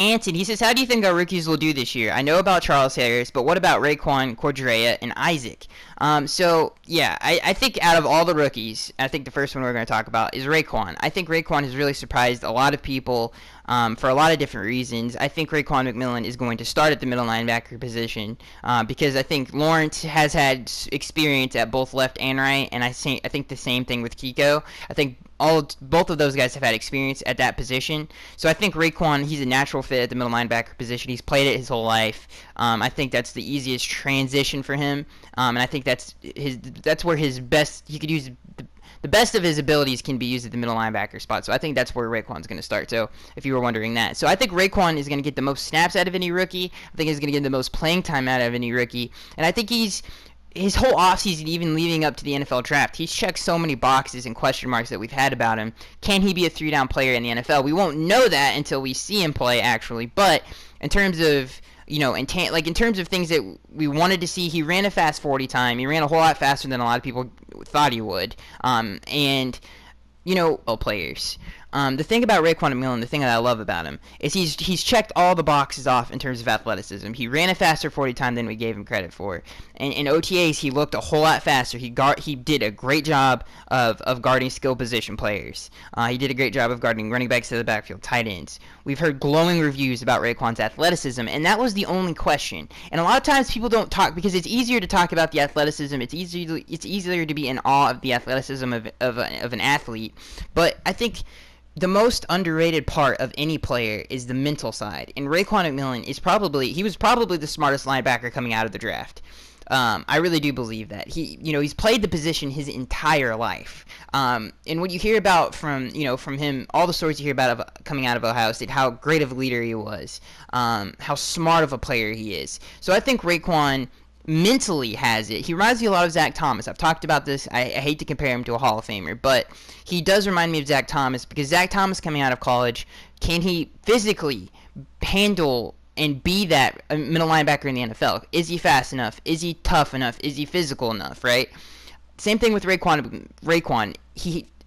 Anson, he says, how do you think our rookies will do this year? I know about Charles Harris, but what about Raekwon, Cordrea, and Isaac? I think out of all the rookies, I think the first one we're going to talk about is Raekwon. I think Raekwon has really surprised a lot of people for a lot of different reasons. I think Raekwon McMillan is going to start at the middle linebacker position because I think Lawrence has had experience at both left and right, and I think the same thing with Kiko. I think both of those guys have had experience at that position. So I think Raekwon, he's a natural fit at the middle linebacker position. He's played it his whole life. I think that's the easiest transition for him, and I think that's where his best he could use the best of his abilities can be used at the middle linebacker spot. So I think that's where Raekwon's going to start. So if you were wondering that, so I think Raekwon is going to get the most snaps out of any rookie. I think he's going to get the most playing time out of any rookie, and I think his whole offseason, even leading up to the NFL draft, he's checked so many boxes and question marks that we've had about him. Can he be a 3-down player in the NFL? We won't know that until we see him play, actually. But in terms of, in terms of things that we wanted to see, he ran a fast 40 time. He ran a whole lot faster than a lot of people thought he would. Players. The thing about Raekwon McMillan, the thing that I love about him, is he's checked all the boxes off in terms of athleticism. He ran a faster 40 time than we gave him credit for. And in OTAs, he looked a whole lot faster. He did a great job of guarding skill position players. He did a great job of guarding running backs to the backfield, tight ends. We've heard glowing reviews about Raekwon's athleticism, and that was the only question. And a lot of times people don't talk because it's easier to talk about the athleticism. It's easier to be in awe of the athleticism of an athlete. But I think the most underrated part of any player is the mental side, and Raekwon McMillan was probably the smartest linebacker coming out of the draft. I really do believe that he's played the position his entire life. And what you hear about from him, all the stories you hear about coming out of Ohio State, how great of a leader he was, how smart of a player he is. So I think Raekwon mentally has it. He reminds me a lot of Zach Thomas. I've talked about this. I hate to compare him to a Hall of Famer, but he does remind me of Zach Thomas because Zach Thomas coming out of college, can he physically handle and be that middle linebacker in the NFL? Is he fast enough? Is he tough enough? Is he physical enough, right? Same thing with Raekwon.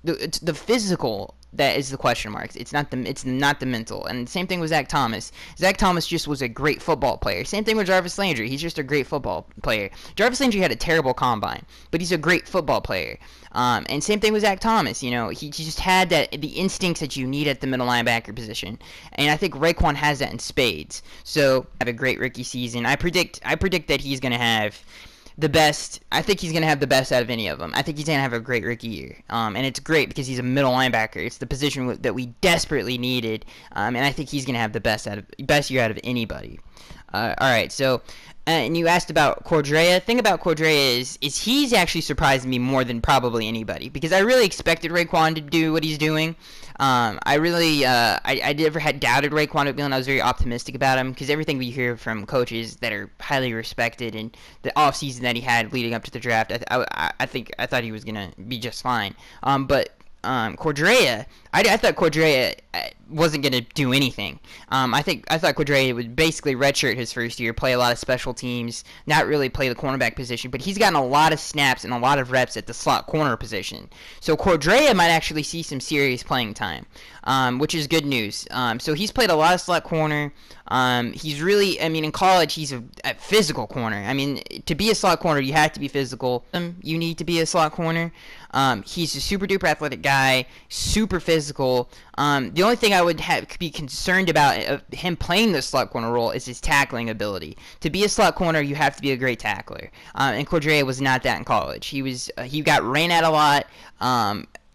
The physical, that is the question marks. It's not the mental. And same thing with Zach Thomas. Zach Thomas just was a great football player. Same thing with Jarvis Landry. He's just a great football player. Jarvis Landry had a terrible combine, but he's a great football player. And same thing with Zach Thomas. He just had the instincts that you need at the middle linebacker position. And I think Raekwon has that in spades. So have a great rookie season. I predict that he's going to have the best. I think he's going to have the best out of any of them. I think he's going to have a great rookie year. And it's great because he's a middle linebacker. It's the position that we desperately needed. And I think he's going to have the best year out of anybody. All right, so and you asked about Cordrea. The thing about Cordrea is he's actually surprised me more than probably anybody because I really expected Raekwon to do what he's doing. I never had doubted Raekwon McMillan. I was very optimistic about him because everything we hear from coaches that are highly respected and the offseason that he had leading up to the draft, I thought he was gonna be just fine. But Cordrea, I thought Cordrea wasn't going to do anything. I thought Cordrea would basically redshirt his first year, play a lot of special teams, not really play the cornerback position, but he's gotten a lot of snaps and a lot of reps at the slot corner position. So Cordrea might actually see some serious playing time, which is good news. So he's played a lot of slot corner. He's really, in college, he's a physical corner. To be a slot corner, you have to be physical. You need to be a slot corner. He's a super duper athletic guy, super physical. The only thing I would be concerned about him playing the slot corner role is his tackling ability. To be a slot corner, you have to be a great tackler. And Cordrea was not that in college. He got ran at a lot,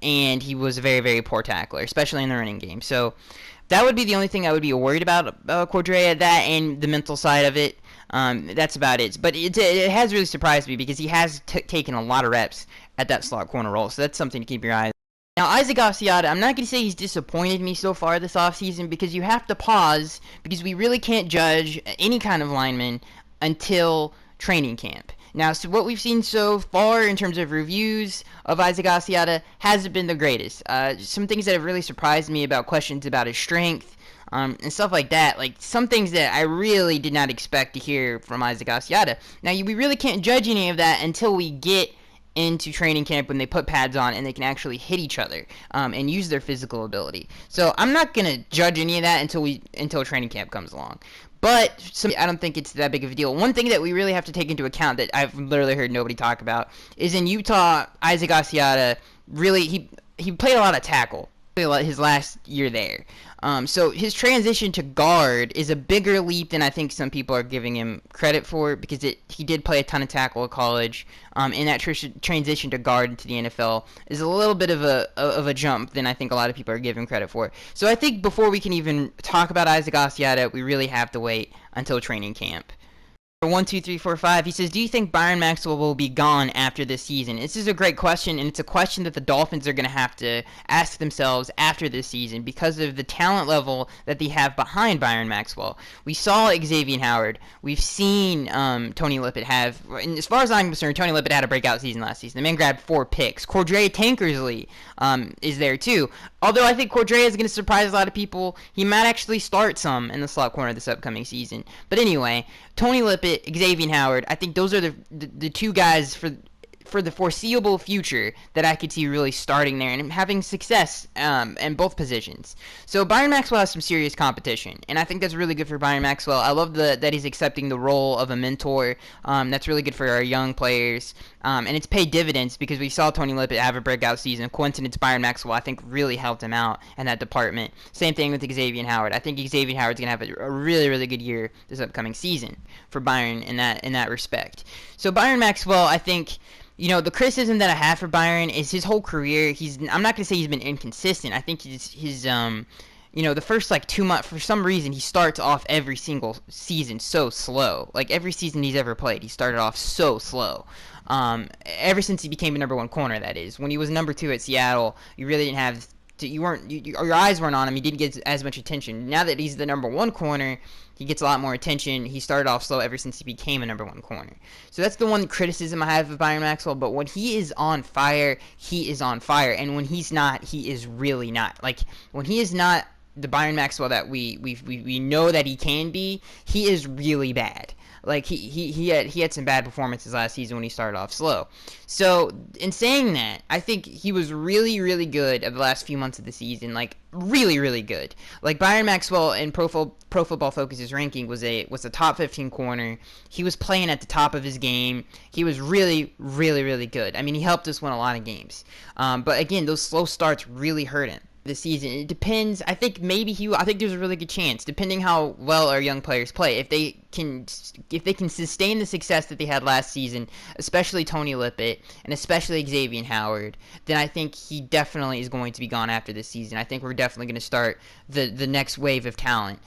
and he was a very, very poor tackler, especially in the running game. So that would be the only thing I would be worried about Cordrea, that and the mental side of it. That's about it. But it has really surprised me because he has taken a lot of reps at that slot corner role. So that's something to keep your eye on. Now, Isaac Asiata, I'm not going to say he's disappointed me so far this offseason because you have to pause because we really can't judge any kind of lineman until training camp. Now, so what we've seen so far in terms of reviews of Isaac Asiata hasn't been the greatest. Some things that have really surprised me about questions about his strength and stuff like that. Like some things that I really did not expect to hear from Isaac Asiata. Now, we really can't judge any of that until we get into training camp when they put pads on and they can actually hit each other and use their physical ability. So I'm not gonna judge any of that until training camp comes along. But I don't think it's that big of a deal. One thing that we really have to take into account that I've literally heard nobody talk about is in Utah, Isaac Asiata really he played a lot of tackle his last year there. So his transition to guard is a bigger leap than I think some people are giving him credit for, because he did play a ton of tackle at college. And that transition to guard into the NFL is a little bit of a jump than I think a lot of people are giving credit for. So I think before we can even talk about Isaac Asiata, we really have to wait until training camp. 12345, he says, do you think Byron Maxwell will be gone after this season? This is a great question, and it's a question that the Dolphins are going to have to ask themselves after this season because of the talent level that they have behind Byron Maxwell. We saw Xavier Howard. We've seen Tony Lippett have, and as far as I'm concerned, Tony Lippett had a breakout season last season. The man grabbed 4 picks. Cordrea Tankersley is there too. Although I think Cordrea is going to surprise a lot of people. He might actually start some in the slot corner this upcoming season. But anyway, Tony Lippett, Xavier Howard, I think those are the two guys for the foreseeable future that I could see really starting there and having success in both positions. So Byron Maxwell has some serious competition, and I think that's really good for Byron Maxwell. I love that he's accepting the role of a mentor. That's really good for our young players, and it's paid dividends because we saw Tony Lippett have a breakout season. Coincidence, Byron Maxwell, I think, really helped him out in that department. Same thing with Xavier Howard. I think Xavier Howard's going to have a really, really good year this upcoming season for Byron in that respect. So Byron Maxwell, I think, you know, the criticism that I have for Byron is his whole career. I'm not going to say he's been inconsistent. I think his you know, the first 2 months, for some reason, he starts off every single season so slow. Like every season he's ever played, he started off so slow. Ever since he became a number 1 corner, that is. When he was number 2 at Seattle, you really didn't have your eyes weren't on him. He didn't get as much attention. Now that he's the number 1 corner, he gets a lot more attention. He started off slow ever since he became a number 1 corner. So that's the one criticism I have of Byron Maxwell. But when he is on fire, he is on fire. And when he's not, he is really not. Like, when he is not the Byron Maxwell that we know that he can be, he is really bad. Like, he had some bad performances last season when he started off slow. So, in saying that, I think he was really, really good of the last few months of the season. Like, really, really good. Like, Byron Maxwell in Pro Football Focus's ranking was a top 15 corner. He was playing at the top of his game. He was really, really, really good. I mean, he helped us win a lot of games. But again, those slow starts really hurt him this season. It depends. I think there's a really good chance, depending how well our young players play, if they can sustain the success that they had last season, especially Tony Lippett and especially Xavier Howard, then I think he definitely is going to be gone after this season. I think we're definitely going to start the next wave of talent,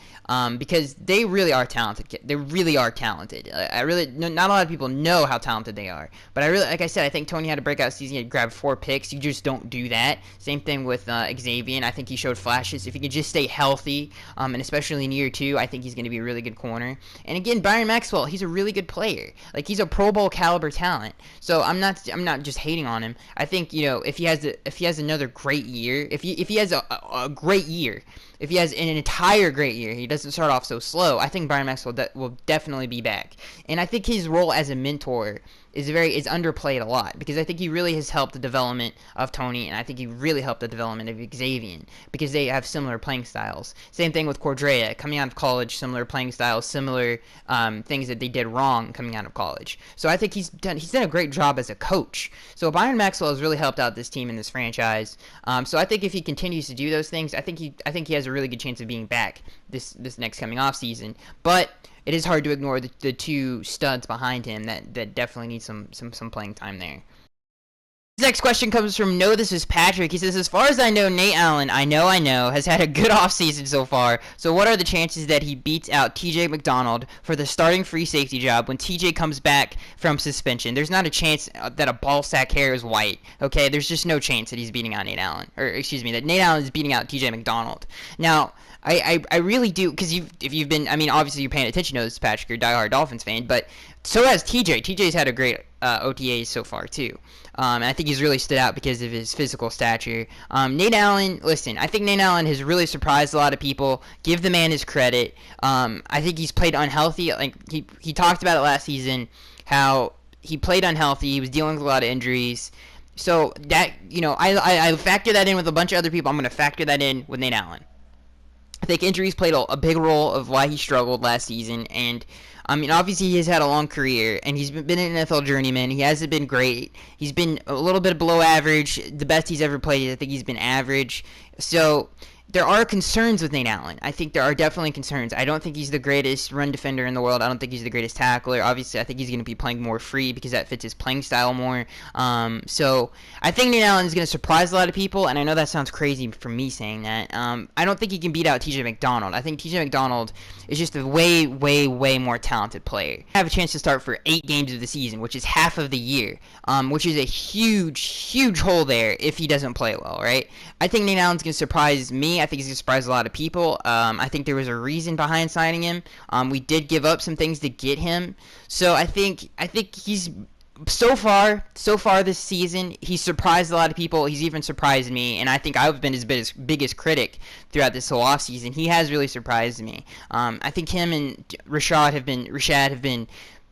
because they really are talented. They really are talented. Not a lot of people know how talented they are, but like I said, I think Tony had a breakout season. He grabbed 4 picks. You just don't do that. Same thing with Xavier. And I think he showed flashes. If he could just stay healthy, and especially in year 2, I think he's going to be a really good corner. And again, Byron Maxwell, he's a really good player. Like, he's a Pro Bowl caliber talent. So I'm not just hating on him. I think, you know, if he has another great year, if he has a great year, if he has an entire great year, he doesn't start off so slow, I think Byron Maxwell will definitely be back. And I think his role as a mentor is underplayed a lot, because I think he really has helped the development of Tony, and I think he really helped the development of Xavier, because they have similar playing styles. Same thing with Cordrea, coming out of college, similar playing styles, similar things that they did wrong coming out of college. So I think he's done a great job as a coach. So Byron Maxwell has really helped out this team and this franchise. So I think if he continues to do those things, I think he has a really good chance of being back this next coming off season. But it is hard to ignore the 2 studs behind him that definitely need some playing time there. This next question comes from This is Patrick. He says, as far as I know, Nate Allen, I know, has had a good offseason so far. So what are the chances that he beats out TJ McDonald for the starting free safety job when TJ comes back from suspension? There's not a chance that a ball sack hair is white. Okay, there's just no chance that he's beating out Nate Allen. That Nate Allen is beating out TJ McDonald. Now, I really do, because if you've been, I mean, obviously you're paying attention to this, Patrick, you're a diehard Dolphins fan, but so has TJ. TJ's had a great OTAs so far, too. And I think he's really stood out because of his physical stature. Nate Allen, listen, I think Nate Allen has really surprised a lot of people. Give the man his credit. I think he's played unhealthy. Like, he talked about it last season, how He played unhealthy. He was dealing with a lot of injuries. So that, I factor that in with a bunch of other people. I'm going to factor that in with Nate Allen. I think injuries played a big role of why he struggled last season, and I mean, obviously he has had a long career, and he's been an NFL journeyman. He hasn't been great. He's been a little bit below average. The best he's ever played, I think he's been average. So there are concerns with Nate Allen. I think there are definitely concerns. I don't think he's the greatest run defender in the world. I don't think he's the greatest tackler. Obviously, I think he's going to be playing more free because that fits his playing style more. So I think Nate Allen is going to surprise a lot of people, and I know that sounds crazy for me saying that. I don't think he can beat out TJ McDonald. I think TJ McDonald is just a way, way, way more talented player. I have a chance to start for 8 games of the season, which is half of the year, which is a huge, huge hole there if he doesn't play well, right? I think Nate Allen's going to surprise me. I think he's going to surprise a lot of people. I think there was a reason behind signing him. We did give up some things to get him. So I think he's so far this season, he's surprised a lot of people. He's even surprised me, and I think I've been his biggest critic throughout this whole offseason. He has really surprised me. I think him and Rashad have been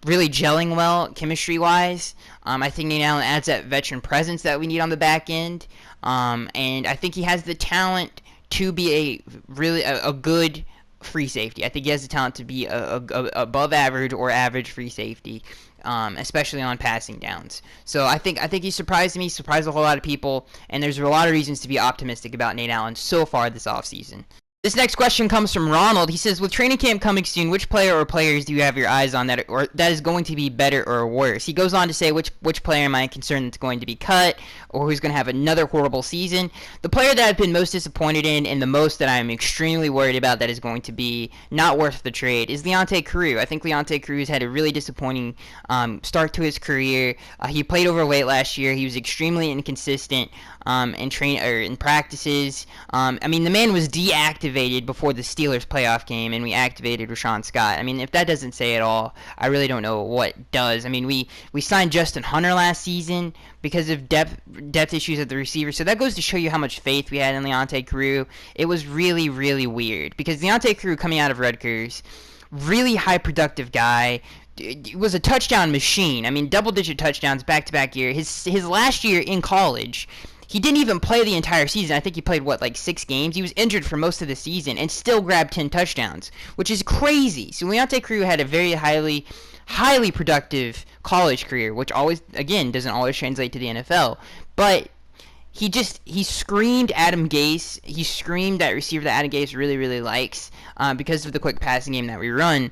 really gelling well chemistry-wise. I think Nate Allen adds that veteran presence that we need on the back end, and I think he has the talent to be a good free safety. I think he has the talent to be a above average or average free safety, especially on passing downs. So I think he surprised me, surprised a whole lot of people, and there's a lot of reasons to be optimistic about Nate Allen so far this offseason. This next question comes from Ronald. He says, with training camp coming soon, which player or players do you have your eyes on that is going to be better or worse? He goes on to say, which player am I concerned that's going to be cut or who's going to have another horrible season? The player that I've been most disappointed in and the most that I'm extremely worried about that is going to be not worth the trade is Leonte Carroo. I think Leonte Carroo's had a really disappointing start to his career. He played overweight last year. He was extremely inconsistent in practices. I mean, the man was deactivated before the Steelers playoff game, and we activated Rashawn Scott. I mean, if that doesn't say it all, I really don't know what does. I mean, we signed Justin Hunter last season because of depth issues at the receiver, so that goes to show you how much faith we had in Leonte Carroo. It was really, really weird because Leonte Carroo coming out of Rutgers, really high productive guy, was a touchdown machine. I mean, double-digit touchdowns back-to-back year. His last year in college, he didn't even play the entire season. I think he played, 6 games? He was injured for most of the season and still grabbed 10 touchdowns, which is crazy. So Leonte Carroo had a very highly productive college career, which always, again, doesn't always translate to the NFL. But he screamed Adam Gase. He screamed that receiver that Adam Gase really, really likes because of the quick passing game that we run.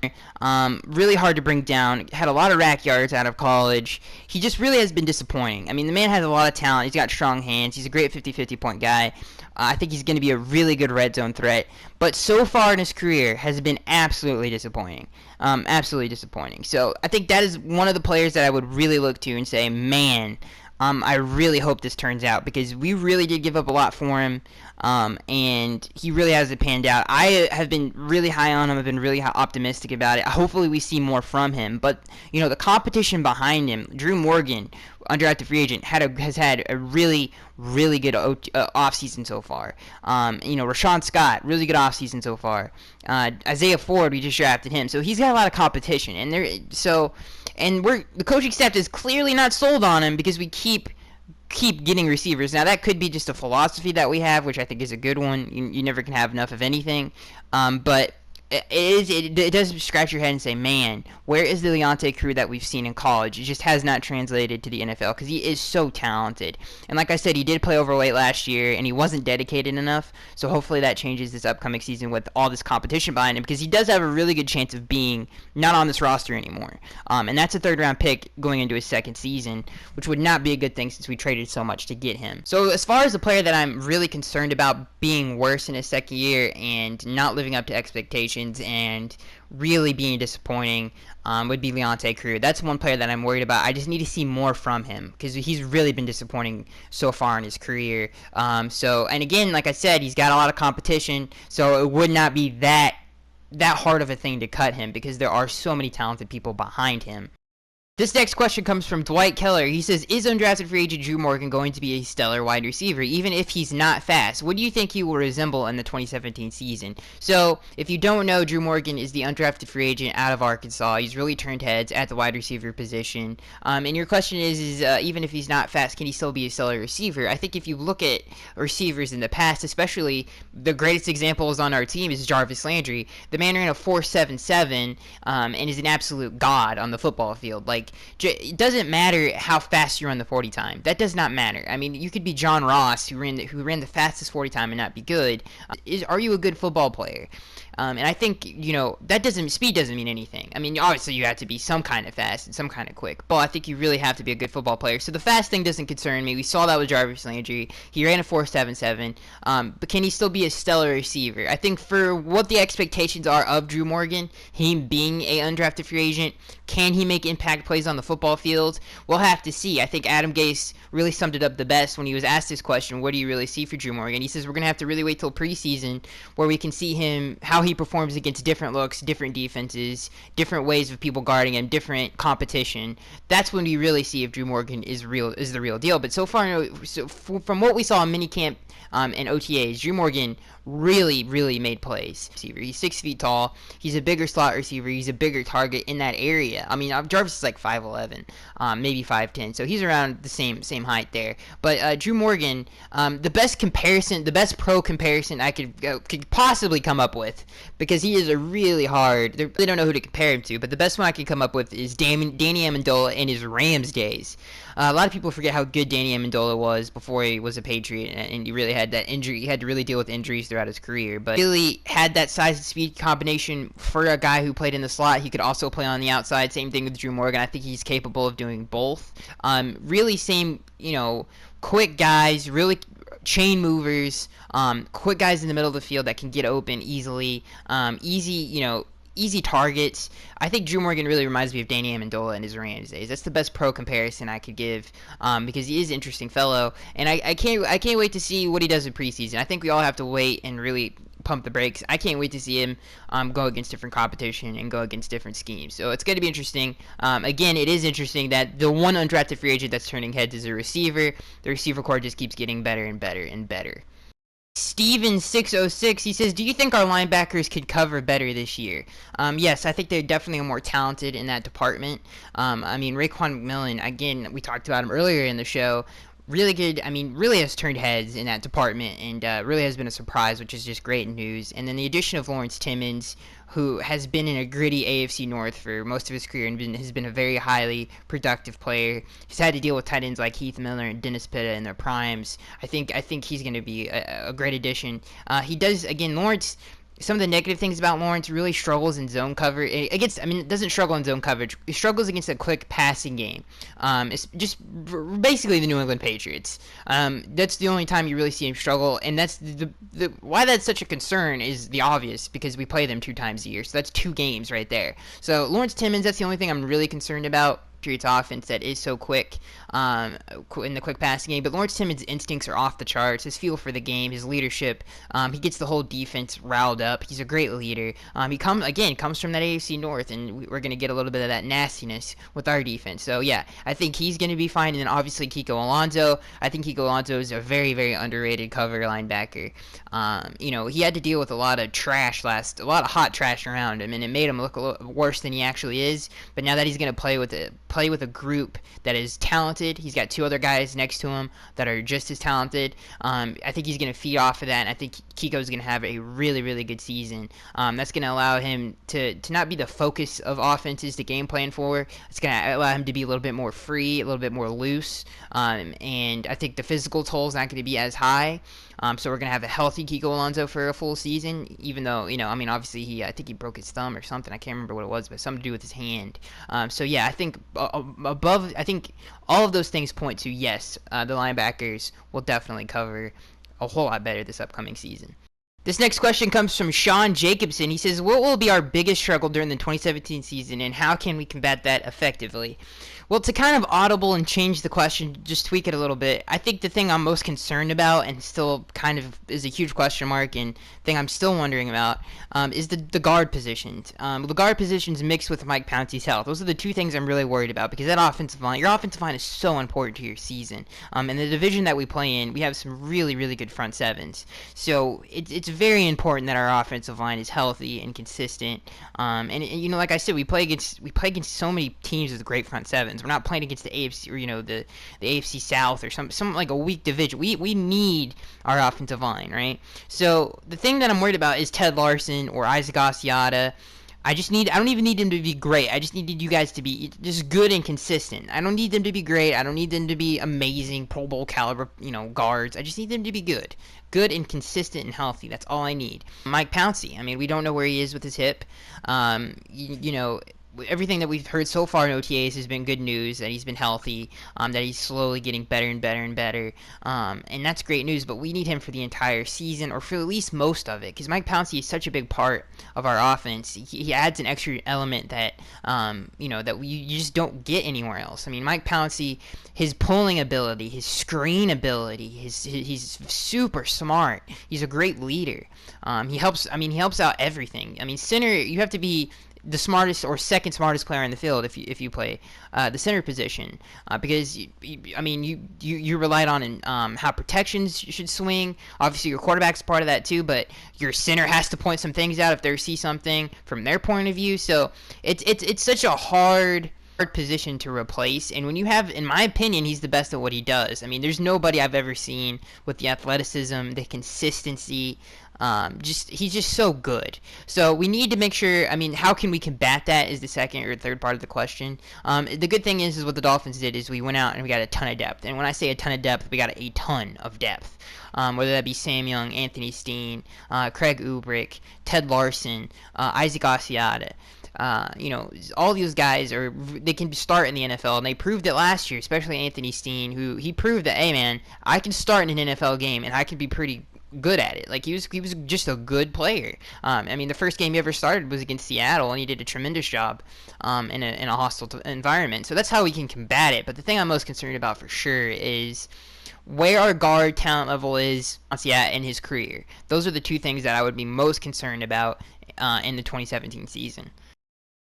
Really hard to bring down. Had a lot of rack yards out of college. He just really has been disappointing. I mean, the man has a lot of talent. He's got strong hands. He's a great 50-50 point guy. I think he's going to be a really good red zone threat. But so far in his career has been absolutely disappointing. Absolutely disappointing. So I think that is one of the players that I would really look to and say, man, I really hope this turns out because we really did give up a lot for him, and he really hasn't panned out. I have been really high on him. I've been really optimistic about it. Hopefully we see more from him. But, the competition behind him, Drew Morgan, undrafted free agent, has had a really, really good offseason so far. Rashawn Scott, really good offseason so far. Isaiah Ford, we just drafted him. So he's got a lot of competition. And the coaching staff is clearly not sold on him because we keep getting receivers. Now, that could be just a philosophy that we have, which I think is a good one. You never can have enough of anything. But it does scratch your head and say, man, where is the Leonte Carroo that we've seen in college? It just has not translated to the NFL because he is so talented. And like I said, he did play overweight last year, and he wasn't dedicated enough. So hopefully that changes this upcoming season with all this competition behind him because he does have a really good chance of being not on this roster anymore. And that's a third-round pick going into his second season, which would not be a good thing since we traded so much to get him. So as far as the player that I'm really concerned about being worse in his second year and not living up to expectations and really being disappointing would be Leonte Carroo. That's one player that I'm worried about. I just need to see more from him because he's really been disappointing so far in his career. And again, like I said, he's got a lot of competition, so it would not be that hard of a thing to cut him because there are so many talented people behind him. This next question comes from Dwight Keller. He says, is undrafted free agent Drew Morgan going to be a stellar wide receiver, even if he's not fast? What do you think he will resemble in the 2017 season? So, if you don't know, Drew Morgan is the undrafted free agent out of Arkansas. He's really turned heads at the wide receiver position. And your question is even if he's not fast, can he still be a stellar receiver? I think if you look at receivers in the past, especially the greatest examples on our team is Jarvis Landry. The man ran a 4.77 and is an absolute god on the football field. Like, it doesn't matter how fast you run the 40 time. That does not matter. I mean, you could be John Ross, who ran the fastest 40 time and not be good. Are you a good football player? And I think, speed doesn't mean anything. I mean, obviously you have to be some kind of fast and some kind of quick, but I think you really have to be a good football player. So the fast thing doesn't concern me. We saw that with Jarvis Landry. He ran a 4.77, but can he still be a stellar receiver? I think for what the expectations are of Drew Morgan, him being a undrafted free agent, can he make impact plays on the football field? We'll have to see. I think Adam Gase really summed it up the best when he was asked this question, what do you really see for Drew Morgan? He says we're going to have to really wait till preseason where we can see him, how he performs against different looks, different defenses, different ways of people guarding him, different competition. That's when we really see if Drew Morgan is the real deal. But so far, from what we saw in minicamp and OTAs, Drew Morgan really made plays. He's 6 feet tall. He's a bigger slot receiver. He's a bigger target in that area. I mean, Jarvis is like 5'11", maybe 5'10", so he's around the same height there. But Drew Morgan, the best pro comparison I could possibly come up with, because he is a really hard. They really don't know who to compare him to, but the best one I can come up with is Danny Amendola in his Rams days. A lot of people forget how good Danny Amendola was before he was a Patriot, and he really had that injury. He had to really deal with injuries throughout his career, but really had that size and speed combination for a guy who played in the slot. He could also play on the outside. Same thing with Drew Morgan. I think he's capable of doing both. Really same, quick guys, really chain movers, quick guys in the middle of the field that can get open easily, easy targets. I think Drew Morgan really reminds me of Danny Amendola in his Rams days. That's the best pro comparison I could give, because he is an interesting fellow, and I can't wait to see what he does in preseason. I think we all have to wait and really pump the brakes. I can't wait to see him go against different competition and go against different schemes. So it's going to be interesting. Again, it is interesting that the one undrafted free agent that's turning heads is a receiver. The receiver core just keeps getting better and better and better. Steven606, he says, do you think our linebackers could cover better this year? Yes, I think they're definitely more talented in that department. I mean, Raekwon McMillan, again, we talked about him earlier in the show. Really good. I mean, really has turned heads in that department, and really has been a surprise, which is just great news. And then the addition of Lawrence Timmons, who has been in a gritty AFC North for most of his career and has been a very highly productive player. He's had to deal with tight ends like Heath Miller and Dennis Pitta in their primes. I think he's going to be a great addition. He does, again, Lawrence. Some of the negative things about Lawrence, really struggles in zone coverage. It doesn't struggle in zone coverage. He struggles against a quick passing game. It's just basically the New England Patriots. That's the only time you really see him struggle, and that's the why that's such a concern is the obvious, because we play them 2 times a year. So that's 2 games right there. So Lawrence Timmons, that's the only thing I'm really concerned about. Patriots offense that is so quick in the quick passing game. But Lawrence Timmons' instincts are off the charts. His feel for the game, his leadership, he gets the whole defense riled up. He's a great leader. He comes from that AFC North, and we're going to get a little bit of that nastiness with our defense. So yeah, I think he's going to be fine. And then obviously Kiko Alonso. I think Kiko Alonso is a very, very underrated cover linebacker. He had to deal with a lot of hot trash around him, and it made him look a little worse than he actually is. But now that he's going to play with a group that is talented, he's got 2 other guys next to him that are just as talented. I think he's going to feed off of that, and I think Kiko's going to have a really, really good season. That's going to allow him to not be the focus of offenses to game plan for. It's going to allow him to be a little bit more free, a little bit more loose, and I think the physical toll is not going to be as high. So we're going to have a healthy Kiko Alonso for a full season, even though, obviously I think he broke his thumb or something. I can't remember what it was, but something to do with his hand. So yeah, I think I think all of those things point to, yes, the linebackers will definitely cover a whole lot better this upcoming season. This next question comes from Sean Jacobsen. He says, what will be our biggest struggle during the 2017 season, and how can we combat that effectively? Well, to kind of audible and change the question, just tweak it a little bit, I think the thing I'm most concerned about, and still kind of is a huge question mark, and thing I'm still wondering about, is the guard positions. The guard positions mixed with Mike Pouncey's health. Those are the two things I'm really worried about, because that offensive line, your offensive line is so important to your season. In the division that we play in, we have some really, really good front sevens. So it's very important that our offensive line is healthy and consistent. And you know, like I said, we play against so many teams with great front sevens. We're not playing against the AFC or the AFC South or some like a weak division. We need our offensive line, right? So the thing that I'm worried about is Ted Larson or Isaac Asiata. I don't even need them to be great. I just needed you guys to be just good and consistent. I don't need them to be great. I don't need them to be amazing Pro Bowl caliber, guards. I just need them to be good and consistent and healthy. That's all I need. Mike Pouncey. I mean, we don't know where he is with his hip. Everything that we've heard so far in OTAs has been good news, that he's been healthy, that he's slowly getting better and better and better, and that's great news, but we need him for the entire season, or for at least most of it, because Mike Pouncey is such a big part of our offense. He adds an extra element that, that you just don't get anywhere else. I mean, Mike Pouncey, his pulling ability, his screen ability, he's super smart. He's a great leader. He helps out everything. I mean, center, you have to be the smartest or second smartest player in the field if you play the center position, because you relied on how protections should swing. Obviously your quarterback's part of that too, but your center has to point some things out if they see something from their point of view. So it's such a hard position to replace, and when you have, in my opinion, he's the best at what he does. I mean, there's nobody I've ever seen with the athleticism, the consistency. He's just so good. So we need to make sure. I mean, how can we combat that is the second or third part of the question. The good thing is what the Dolphins did is we went out and we got a ton of depth. And when I say a ton of depth, we got a ton of depth. Whether that be Sam Young, Anthony Steen, Craig Ubrick, Ted Larson, Isaac Asiata. All these guys they can start in the NFL, and they proved it last year, especially Anthony Steen, who he proved that, hey man, I can start in an NFL game and I can be pretty good at it. Like he was just a good player. The first game he ever started was against Seattle, and he did a tremendous job in a hostile environment. So that's how we can combat it. But the thing I'm most concerned about for sure is where our guard talent level is at in his career. Those are the two things that I would be most concerned about in the 2017 season.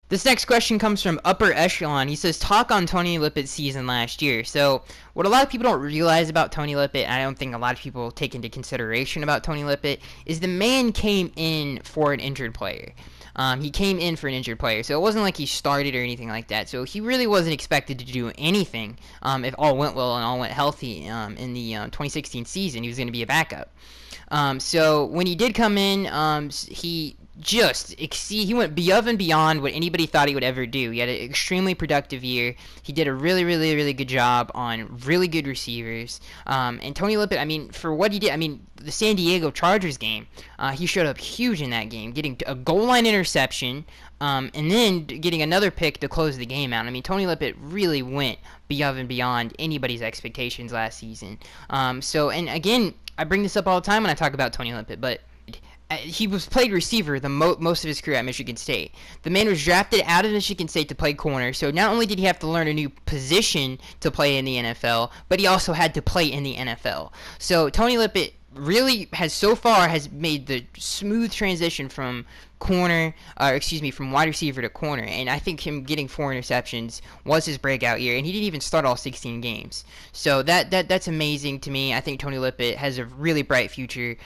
This next question comes from Upper Echelon. He says, talk on Tony Lippett's season last year. So what a lot of people don't realize about Tony Lippett, and I don't think a lot of people take into consideration about Tony Lippett, is the man came in for an injured player. He came in for an injured player, so it wasn't like he started or anything like that. So he really wasn't expected to do anything if all went well and all went healthy in the 2016 season. He was going to be a backup. So when he did come in, he went above and beyond what anybody thought he would ever do. He had an extremely productive year. He did a really, really, really good job on really good receivers. And Tony Lippett, for what he did, the San Diego Chargers game, he showed up huge in that game, getting a goal line interception, and then getting another pick to close the game out. Tony Lippett really went above and beyond anybody's expectations last season. And again, I bring this up all the time when I talk about Tony Lippett, but he was played receiver most of his career at Michigan State. The man was drafted out of Michigan State to play corner, so not only did he have to learn a new position to play in the NFL, but he also had to play in the NFL. So Tony Lippett really has made the smooth transition from from wide receiver to corner, and I think him getting 4 interceptions was his breakout year, and he didn't even start all 16 games. So that's amazing to me. I think Tony Lippett has a really bright future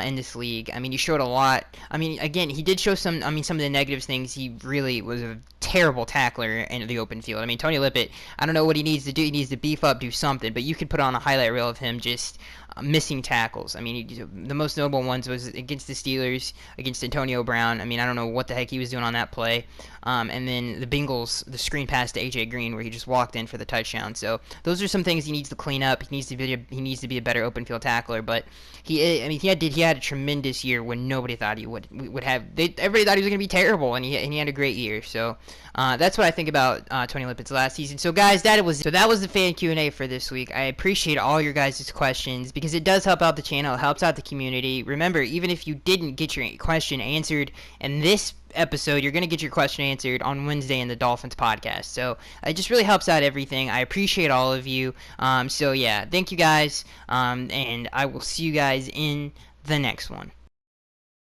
in this league. He showed a lot. Again, he did show some of the negative things. He really was a terrible tackler in the open field. Tony Lippett, I don't know what he needs to do. He needs to beef up, do something, but you could put on a highlight reel of him just missing tackles. The most notable ones was against the Steelers, against Antonio Brown. I don't know what the heck he was doing on that play. And then the Bengals, the screen pass to AJ Green where he just walked in for the touchdown. So those are some things he needs to clean up. He needs to be a better open field tackler. But he had a tremendous year when nobody thought he would have. Everybody thought he was going to be terrible, and he had a great year. So that's what I think about Tony Lippett's last season. So guys, that was the fan Q&A for this week. I appreciate all your guys' questions, because because it does help out the channel. It helps out the community. Remember, even if you didn't get your question answered in this episode, you're going to get your question answered on Wednesday in the Dolphins podcast. So it just really helps out everything. I appreciate all of you. So yeah, thank you guys, and I will see you guys in the next one.